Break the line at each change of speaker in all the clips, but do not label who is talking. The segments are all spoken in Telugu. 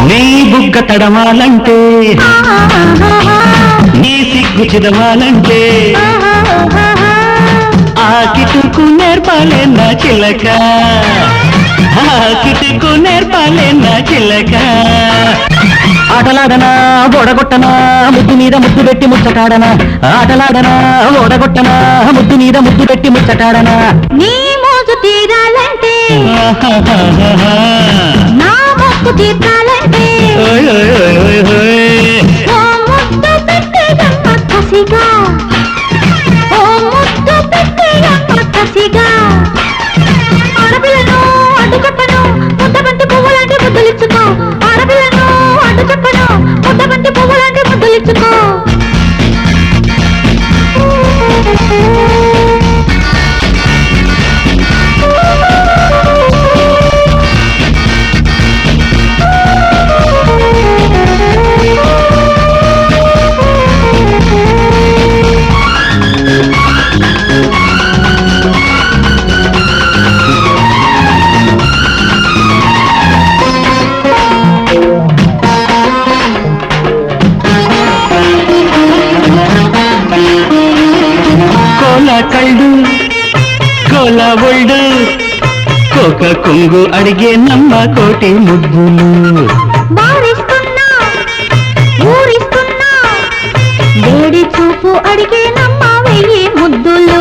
నీ బుగ్గ తడవాలంటే నీ సిగ్గు చిదవాలంటే ఆ కిటుకు నేర్పాలే నా చిలక ఆ కిటుకు నేర్పాలే నా చిలక ఆటలాడనా ఓడగొట్టనా ముద్దు మీద ముద్దు పెట్టి ముచ్చటాడనా ఆటలాడనా ఓడగొట్టనా ముద్దు మీద ముద్దు పెట్టి ముచ్చటాడనా
నీ మోజు తీరాలంటే నా మొక్కు తీర్చాలంటే ఓ ముద్దు పెట్టేయమ్మ కసిగా ఓ ముద్దు పెట్టేయమ్మ కసిగా ఆడపిల్లను అడ్డు చెప్పను ముద్దబంతి పువ్వులాంటి ముద్దులిచ్చుకో ఆడపిల్లను అడ్డు చెప్పను ముద్దబంతి పువ్వులాంటి ముద్దులిచ్చుకో
కళ్ళు కోల ఒళ్ళు కోక కొంగు అడిగే నమ్మ కోటి ముద్దులు
వేడి చూపు అడిగే నమ్మ వెయ్యి ముద్దులు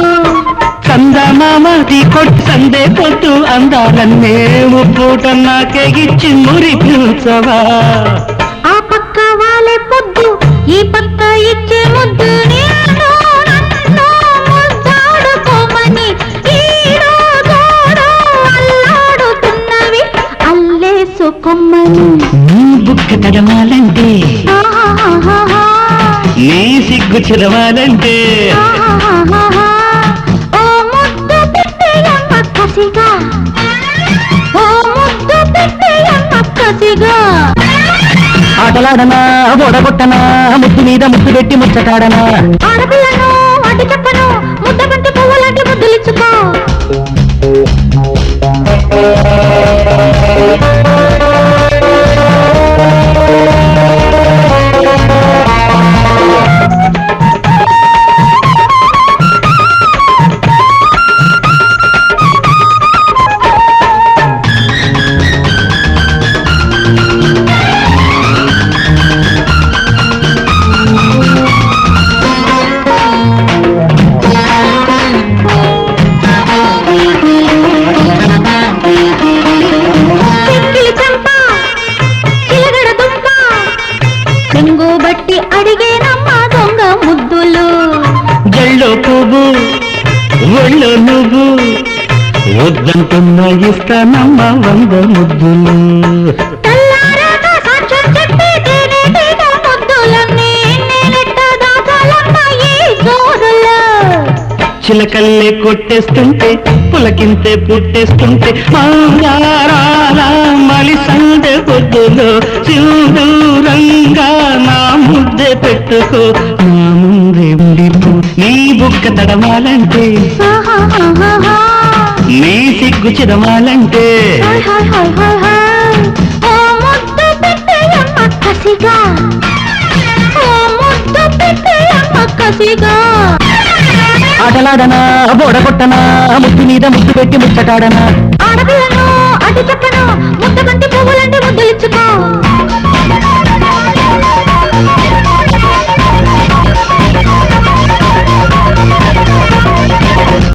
చందమామది కొట్టందే పొద్దు అందాలన్నే పూట నాకెగిచ్చి మురి పిలుచవా
ఆ పక్క వాళ్ళే పొద్దు ఈ పక్క ఇచ్చే ముద్దు
నీ బుక్క తడవాలంటే నీ సిగ్గు చిరవాలంటే
ఓ ముద్దు పెట్టేయమ్మ కసిగా ఓ ముద్దు పెట్టేయమ్మ కసిగా
ఆటలాడనా ఓడగొట్టనా ముద్దు మీద ముద్దు పెట్టి ముచ్చటాడనా
ఆడపిల్లను అడ్డు చెప్పను ముద్దబంతి పువ్వులాంటి ముద్దులిచ్చుకో చెంగు బట్టి అడిగేనమ్మా దొంగ ముద్దులు
జల్లో పువ్వు ఒళ్ళో నువ్వు వద్దంటున్నా ఇస్తానమ్మ 100 ముద్దులు చిలకల్లే కొట్టేస్తుంటే పులకింతే పుట్టేస్తుంటే మలి సందే పొద్దులో సింధూరంగా నా ముద్దే పెట్టుకో నా ముందే ఉండిపో నీ బుక్క తడవాలంటే నీ సిగ్గు చిరవాలంటే ఆటలాడనా బోడగొట్టనా ముద్దు మీద ముద్దు పెట్టి ముచ్చటాడనా
ఆడపిల్లను అడ్డు చెప్పను ముద్దబంతి పువ్వులంటే ముద్దులిచ్చుకో